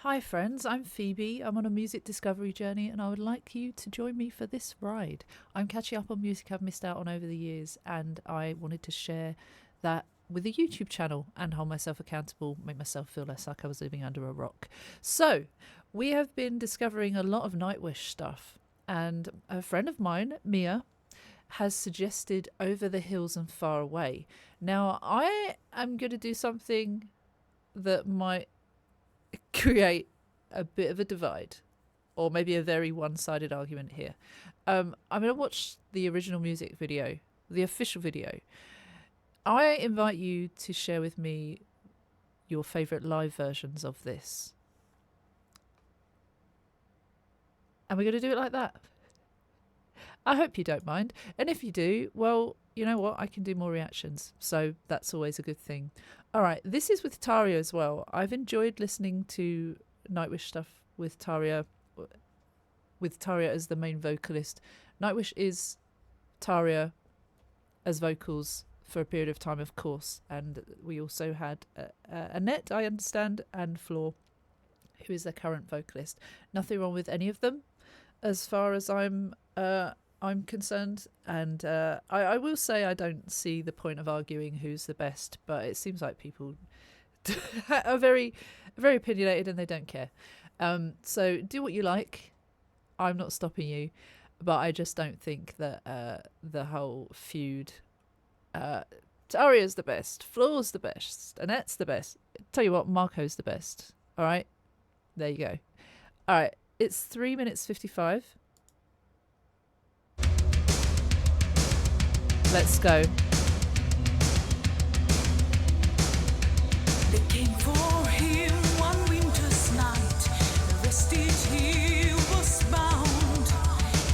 Hi friends, I'm Phoebe. I'm on a music discovery journey and I would like you to join me for this ride. I'm catching up on music I've missed out on over the years and I wanted to share that with a YouTube channel and hold myself accountable, make myself feel less like I was living under a rock. So, we have been discovering a lot of Nightwish stuff and a friend of mine, Mia, has suggested Over the Hills and Far Away. Now, I am going to do something that might create a bit of a divide or maybe a very one-sided argument here. I'm going to watch the original music video, the official video. I invite you to share with me your favourite live versions of this. And we're going to do it like that. I hope you don't mind. And if you do, well, you know what? I can do more reactions. So that's always a good thing. All right. This is with Tarja as well. I've enjoyed listening to Nightwish stuff with Tarja as the main vocalist. Nightwish is Tarja as vocals for a period of time, of course. And we also had Annette, I understand, and Floor, who is their current vocalist. Nothing wrong with any of them as far as I'm concerned, and I will say I don't see the point of arguing who's the best, but it seems like people are very, very opinionated and they don't care. So do what you like. I'm not stopping you, but I just don't think that the whole feud, Tarja's the best, Floor's the best, Annette's the best. Tell you what, Marco's the best. All right, there you go. All right, it's 3 minutes 55. Let's go. They came for him one winter's night. Arrested, he was bound.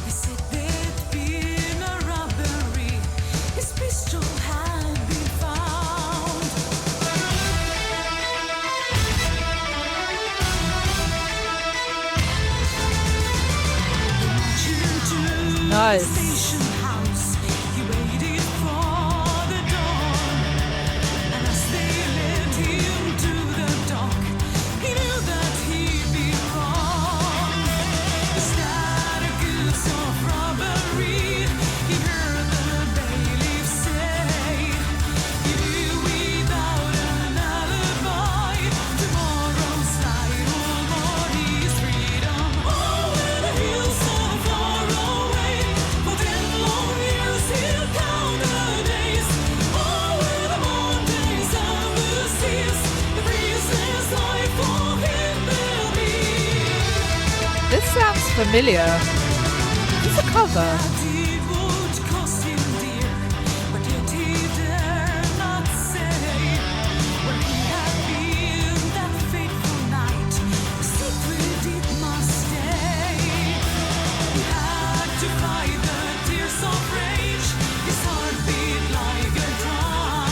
He said there'd been a robbery. His pistol had been found. Nice. Station house. He waited for the dawn, and as they led him to the dock, he knew that he'd be wrong. Is that a goose of robbery? He heard the bailiff say. He knew without an alibi, tomorrow's night will more his freedom. Over the hills so far away, for 10 long years he'll count the days. Over the mountains and the seas, the breezes life for him will be. This sounds familiar. It's a cover. That it would cost him dear, but yet he dare not say where he had been that fateful night. The secret it must stay. He had to fight the tears of rage. His heart beat like a drum.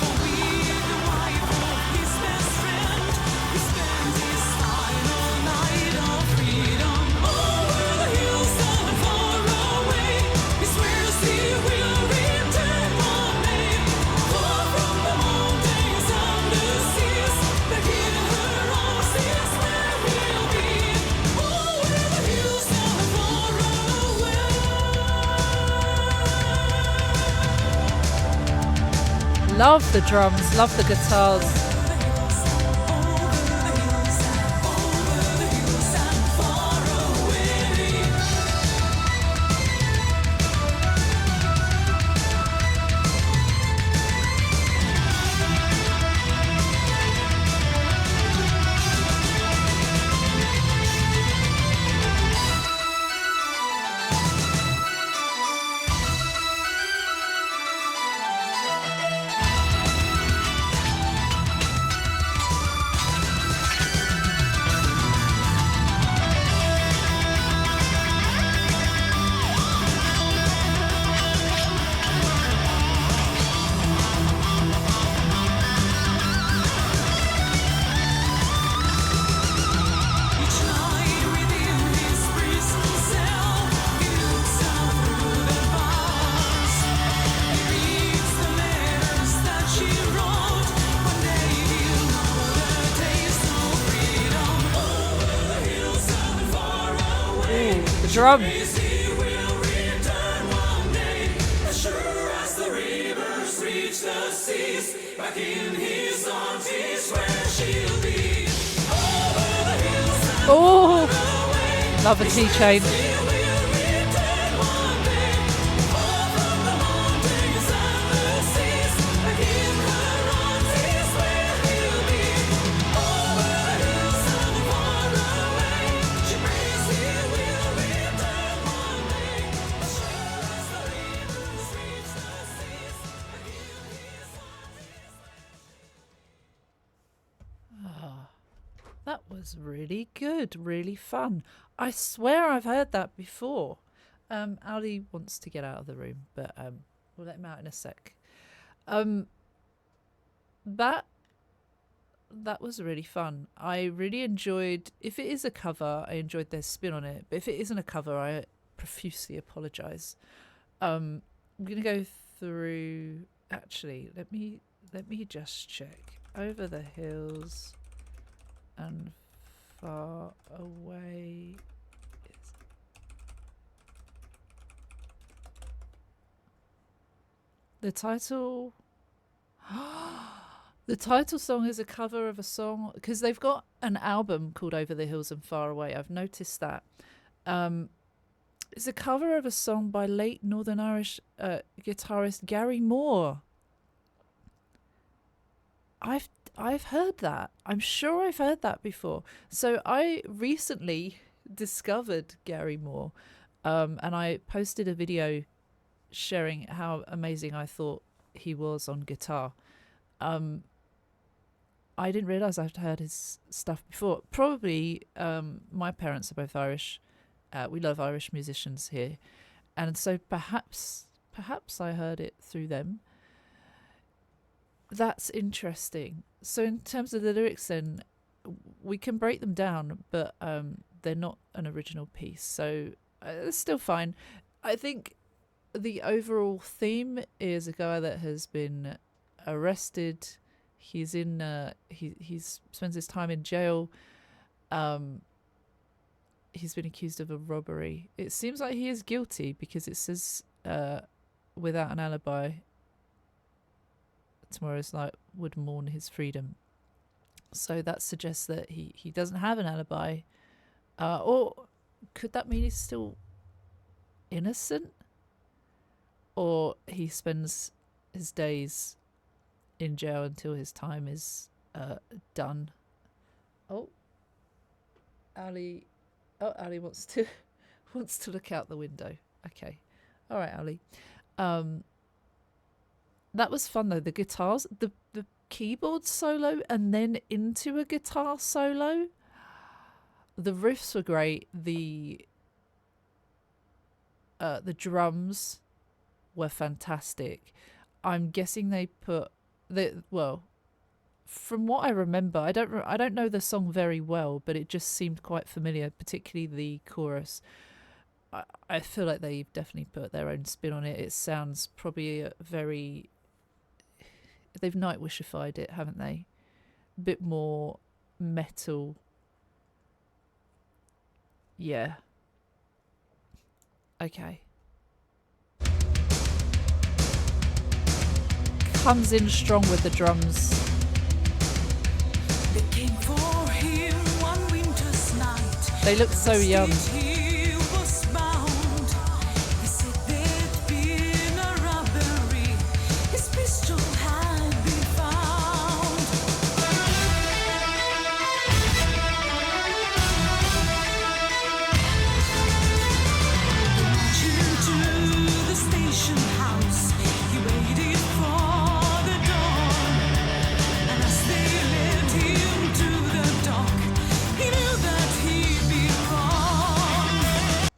For with the wife of his best friend, he spent his final night of freedom. Over the hills and far away, he swears he will return one day. Far from the mountains and the seas, back in her arms his there will be. Over the hills and far away. Love the drums, love the guitars. drum. Oh, love a tea chain. That was really good, really fun. I swear I've heard that before. Ali wants to get out of the room, but we'll let him out in a sec. That was really fun. I really enjoyed. If it is a cover, I enjoyed their spin on it. But if it isn't a cover, I profusely apologise. I'm gonna go through. Actually, let me just check. Over the hills and far away. The title. The title song is a cover of a song because they've got an album called Over the Hills and Far Away. I've noticed that. It's a cover of a song by late Northern Irish guitarist Gary Moore. I've heard that. I'm sure I've heard that before. So I recently discovered Gary Moore, and I posted a video sharing how amazing I thought he was on guitar. I didn't realise I'd heard his stuff before. Probably my parents are both Irish. We love Irish musicians here. And so perhaps I heard it through them. That's interesting. So in terms of the lyrics then, we can break them down, but they're not an original piece. So it's still fine. I think the overall theme is a guy that has been arrested. He's in he spends his time in jail. He's been accused of a robbery. It seems like he is guilty because it says without an alibi, tomorrow's night would mourn his freedom. So that suggests that he doesn't have an alibi. Or could that mean he's still innocent? Or he spends his days in jail until his time is done. Oh, Ali wants to look out the window. Okay, all right, Ali. That was fun though. The guitars, the keyboard solo, and then into a guitar solo. The riffs were great. The drums were fantastic. I'm guessing they put from what I remember, I don't know the song very well, but it just seemed quite familiar, particularly the chorus. I feel like they've definitely put their own spin on it. It sounds probably they've Nightwishified it, haven't they? A bit more metal. Yeah. Okay. Comes in strong with the drums. They came for him one winter's night. They look so young. He was bound. They said there'd been a robbery. His pistol had been found. They marched into the station house. He waited for the dawn, and as they led him to the dock, he knew that he'd be wrong.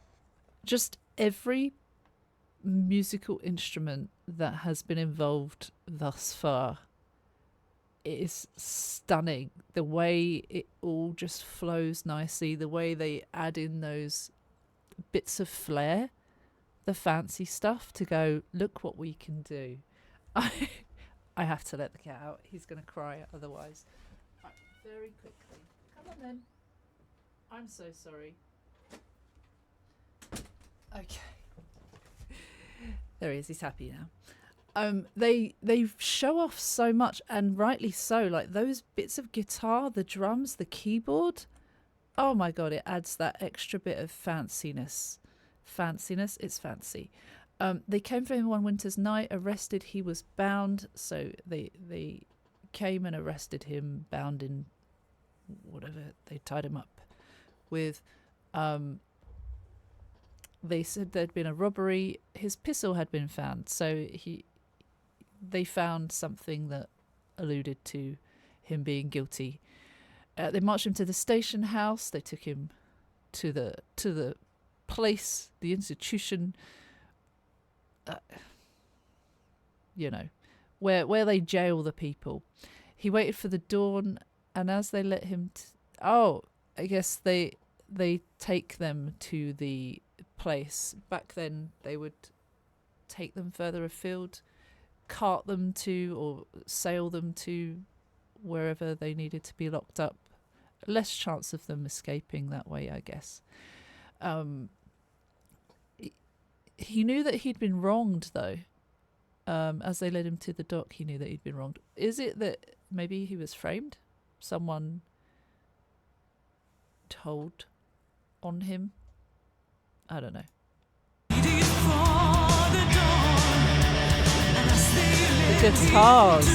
Just every musical instrument that has been involved thus far is stunning. The way it all just flows nicely, the way they add in those bits of flair, the fancy stuff to go, look what we can do. I have to let the cat out. He's going to cry otherwise. Right, very quickly. Come on then. I'm so sorry. Okay. There he is. He's happy now. They show off so much, and rightly so. Like those bits of guitar, the drums, the keyboard. Oh my god! It adds that extra bit of fanciness. Fanciness. It's fancy. They came for him one winter's night. Arrested. He was bound. So they came and arrested him, bound in whatever they tied him up with. They said there'd been a robbery. His pistol had been found, so they found something that alluded to him being guilty. They marched him to the station house. They took him to the place, the institution, where they jail the people. He waited for the dawn, and as they let him, I guess they take them to the place. Back then, they would take them further afield, cart them to or sail them to wherever they needed to be locked up. Less chance of them escaping that way, I guess. He knew that he'd been wronged, though. As they led him to the dock, he knew that he'd been wronged. Is it that maybe he was framed? Someone told on him? I don't know. The guitars.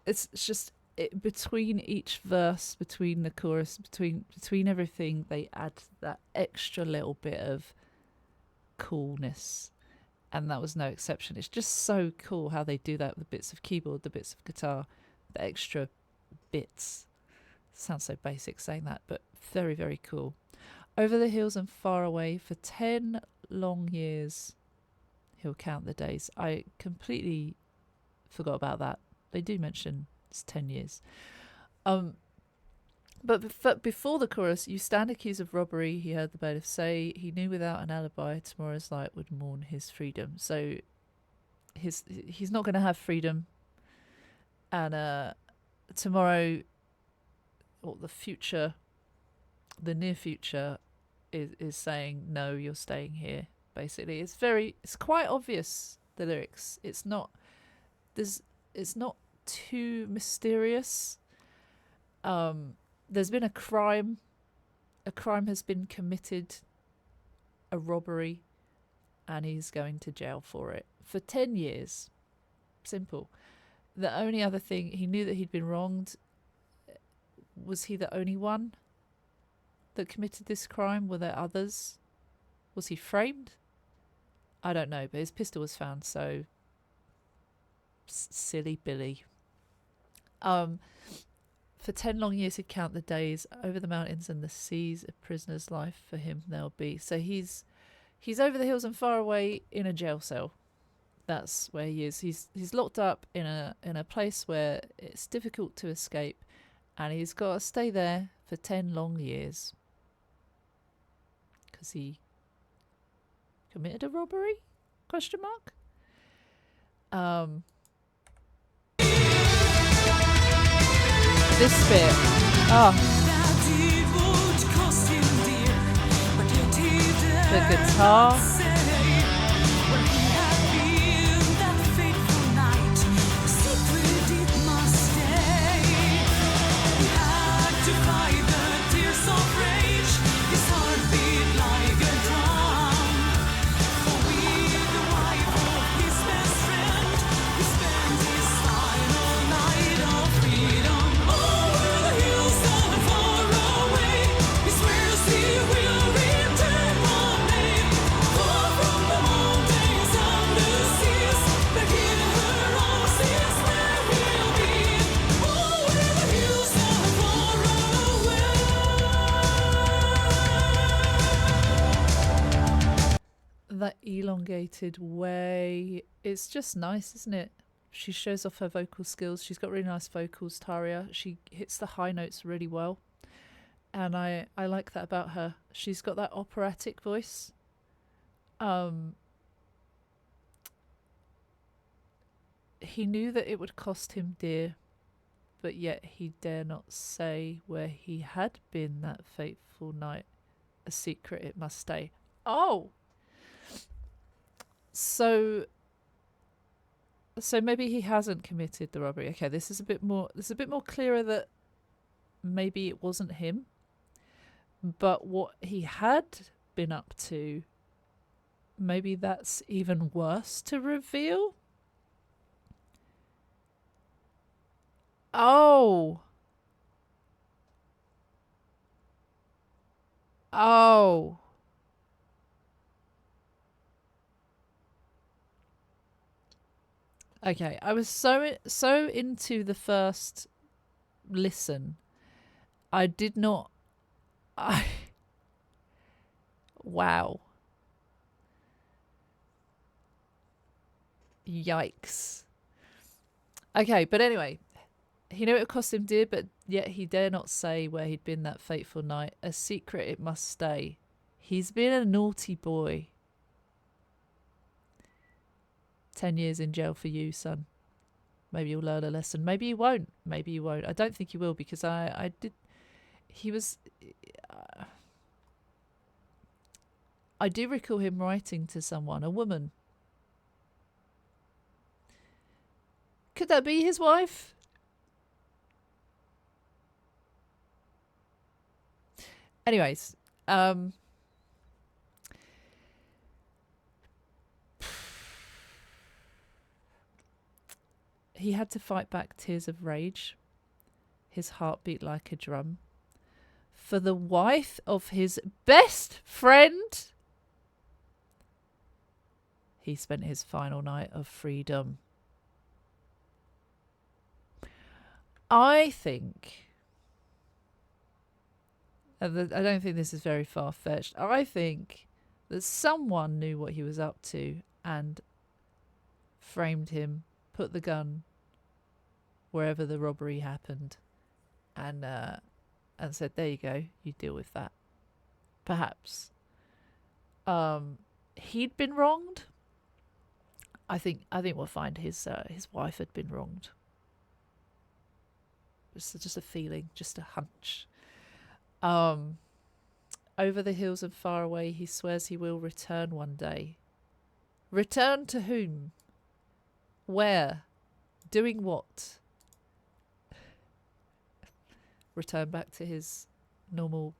It's just between each verse, between the chorus, between everything, they add that extra little bit of coolness, and that was no exception. It's just so cool how they do that with the bits of keyboard, the bits of guitar, the extra bits. Sounds so basic saying that, but very, very cool. Over the hills and far away for 10 long years. He'll count the days. I completely forgot about that. They do mention it's 10 years. But before the chorus, you stand accused of robbery, he heard the bailiff say. He knew without an alibi tomorrow's light would mourn his freedom. So he's not going to have freedom. And tomorrow, or the future, the near future, is saying, no, you're staying here. Basically, it's quite obvious, the lyrics. It's not too mysterious. There's been a crime has been committed, a robbery, and he's going to jail for it for 10 years. Simple. The only other thing, he knew that he'd been wronged. Was he the only one that committed this crime? Were there others? Was he framed? I don't know, but his pistol was found, so silly Billy. For 10 long years he'd count the days. Over the mountains and the seas, a prisoner's life for him there'll be. So he's over the hills and far away in a jail cell. That's where he is. He's locked up in a place where it's difficult to escape, and he's got to stay there for 10 long years because he committed a robbery? Question mark. This bit. The guitar. elongated way. It's just nice, isn't it? She shows off her vocal skills. She's got really nice vocals, Taria. She hits the high notes really well. And I like that about her. She's got that operatic voice. He knew that it would cost him dear, but yet he dare not say where he had been that fateful night. A secret it must stay. Oh! So maybe he hasn't committed the robbery. Okay, this is a bit more clearer that maybe it wasn't him. But what he had been up to, maybe that's even worse to reveal. Oh. Oh. Okay, I was so into the first listen. I did not. Wow. Yikes. Okay, but anyway, he knew it would cost him dear, but yet he dare not say where he'd been that fateful night. A secret it must stay. He's been a naughty boy. 10 years in jail for you, son. Maybe you'll learn a lesson. Maybe you won't. Maybe you won't. I don't think you will, because I did. He was. I do recall him writing to someone, a woman. Could that be his wife? Anyways, he had to fight back tears of rage. His heart beat like a drum. For the wife of his best friend, he spent his final night of freedom. I think, I don't think this is very far-fetched, I think that someone knew what he was up to and framed him, put the gun wherever the robbery happened, and said, there you go, you deal with that. Perhaps. He'd been wronged. I think we'll find his wife had been wronged. It's just a feeling, just a hunch. Over the hills and far away, he swears he will return one day. Return to whom? Where? Doing what? Return back to his normal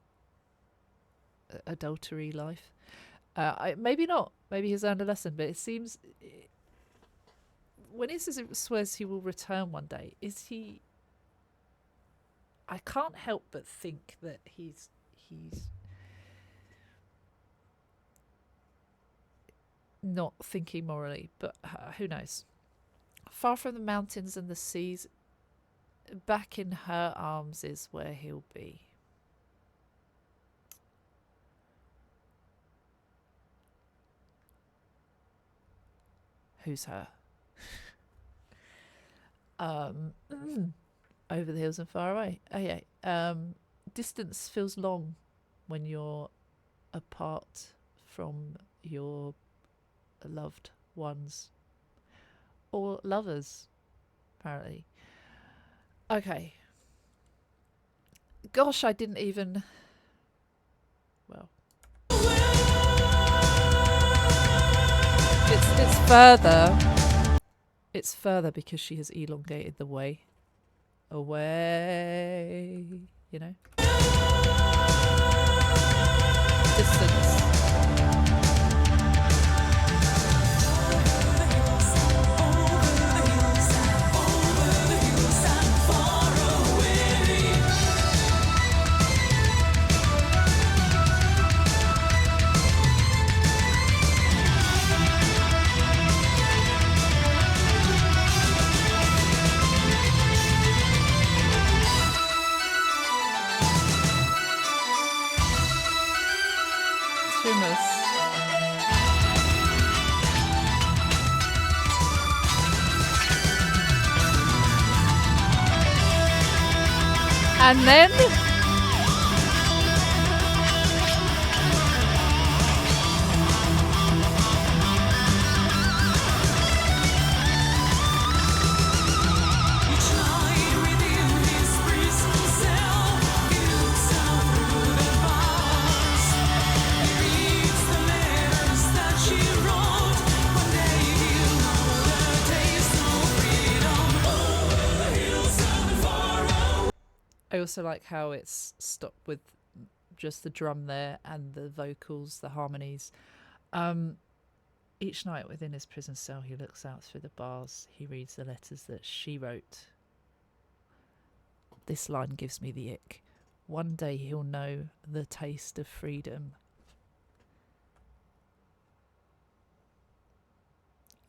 adultery life. Maybe not. Maybe he's learned a lesson, but it seems when he swears he will return one day, is he? I can't help but think that he's not thinking morally, but who knows? Far from the mountains and the seas, back in her arms is where he'll be. Who's her? Over the hills and far away. Oh yeah. Distance feels long when you're apart from your loved ones or lovers, apparently. Okay. Gosh, I didn't even. Well, it's further. It's further because she has elongated the way. Away, you know. Distance. And then Each night within his prison cell, he looks out through the bars. He reads the letters that she wrote. One day he'll know the taste of freedom. Over the hills and far away. I also like how it's stopped with just the drum there and the vocals, the harmonies. Each night within his prison cell, he looks out through the bars. He reads the letters that she wrote. This line gives me the ick. One day he'll know the taste of freedom.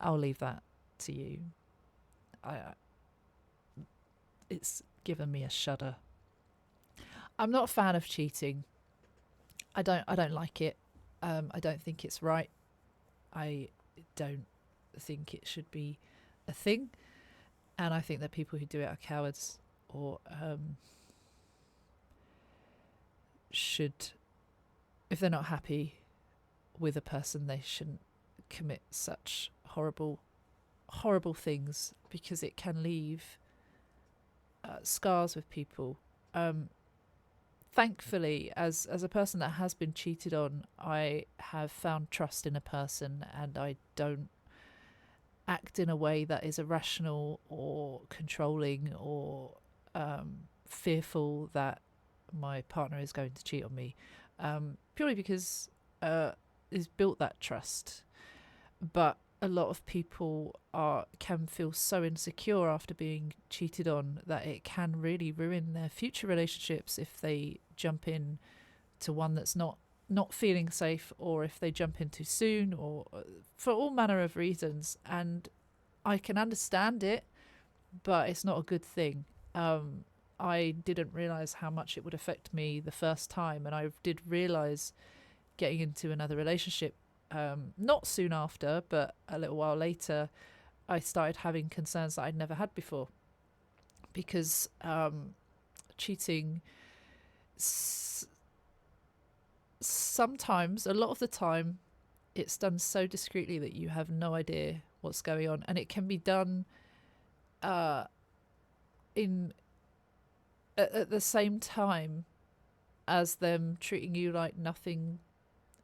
I'll leave that to you. It's given me a shudder. I'm not a fan of cheating. I don't like it. I don't think it's right. I don't think it should be a thing. And I think that people who do it are cowards or should, if they're not happy with a person, they shouldn't commit such horrible things, because it can leave scars with people. Thankfully, as a person that has been cheated on, I have found trust in a person, and I don't act in a way that is irrational or controlling or fearful that my partner is going to cheat on me, purely because it's built that trust. But a lot of people can feel so insecure after being cheated on that it can really ruin their future relationships if they jump in to one that's not feeling safe, or if they jump in too soon, or for all manner of reasons. And I can understand it, but it's not a good thing. I didn't realise how much it would affect me the first time, and I did realise getting into another relationship not soon after, but a little while later, I started having concerns that I'd never had before, because cheating sometimes, a lot of the time, it's done so discreetly that you have no idea what's going on, and it can be done at the same time as them treating you like nothing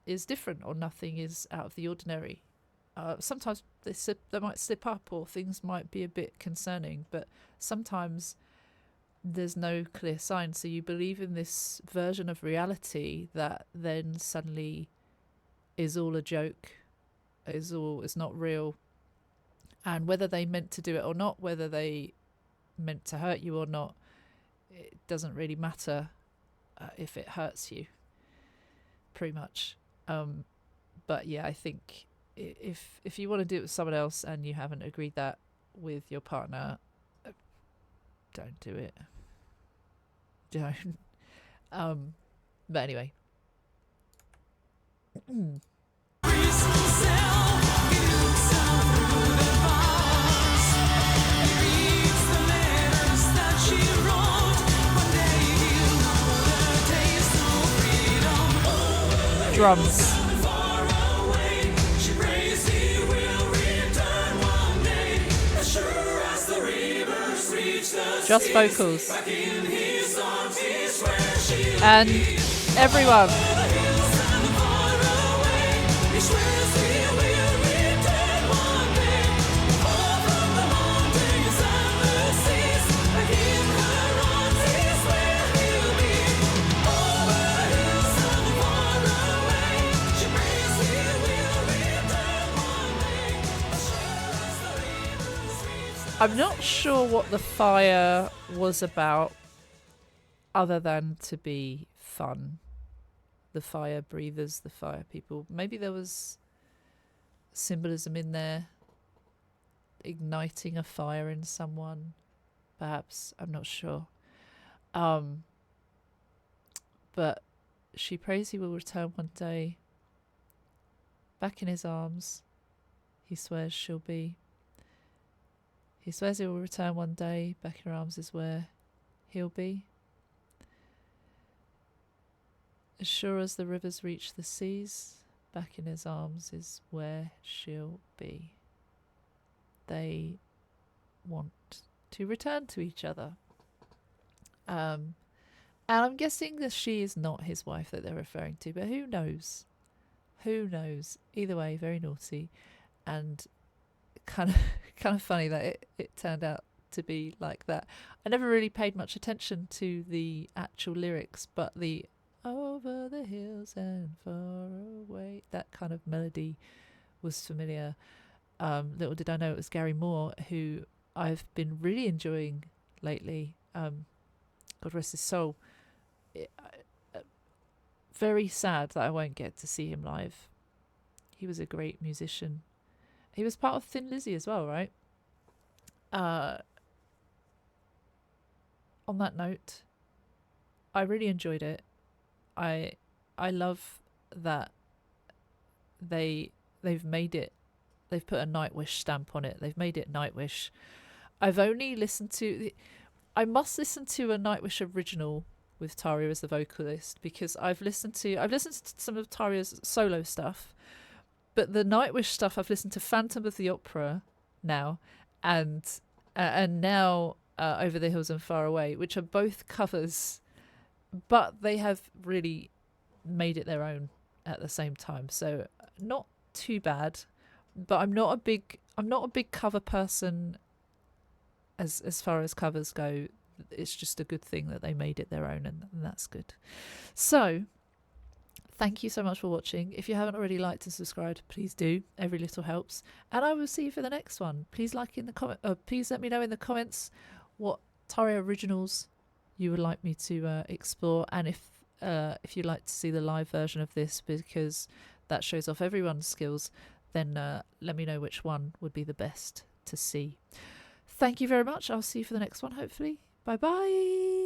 is different or nothing is out of the ordinary. Sometimes they might slip up, or things might be a bit concerning, but sometimes there's no clear sign, so you believe in this version of reality that then suddenly is all a joke, is not real. And whether they meant to do it or not, whether they meant to hurt you or not, it doesn't really matter if it hurts you, pretty much. But yeah, I think if you want to do it with someone else and you haven't agreed that with your partner, don't do it. Don't. But anyway. Drums. Just vocals. And everyone. I'm not sure what the fire was about, other than to be fun. The fire breathers, the fire people. Maybe there was symbolism in there, igniting a fire in someone, perhaps. I'm not sure. But she prays he will return one day. Back in his arms, he swears she'll be. He swears he will return one day. Back in her arms is where he'll be. As sure as the rivers reach the seas, back in his arms is where she'll be. They want to return to each other. And I'm guessing that she is not his wife that they're referring to, but who knows? Who knows? Either way, very naughty, and kind of funny that it turned out to be like that. I never really paid much attention to the actual lyrics, but the over the hills and far away, that kind of melody was familiar. Little did I know it was Gary Moore, who I've been really enjoying lately. God rest his soul. Very sad that I won't get to see him live. He was a great musician. He was part of Thin Lizzy as well, right? On that note, I really enjoyed it. I love that they've made it. They've put a Nightwish stamp on it. They've made it Nightwish. I've only listened to. I must listen to a Nightwish original with Taria as the vocalist, because I've listened to some of Taria's solo stuff, but the Nightwish stuff I've listened to Phantom of the Opera now, and now Over the Hills and Far Away, which are both covers, but they have really made it their own at the same time. So not too bad, but I'm not a big cover person as far as covers go. It's just a good thing that they made it their own, and that's good. So thank you so much for watching. If you haven't already liked and subscribed, please do. Every little helps. And I will see you for the next one. Please please let me know in the comments what Taria originals you would like me to explore, and if you'd like to see the live version of this, because that shows off everyone's skills, then let me know which one would be the best to see. Thank you very much. I'll see you for the next one, hopefully. Bye bye.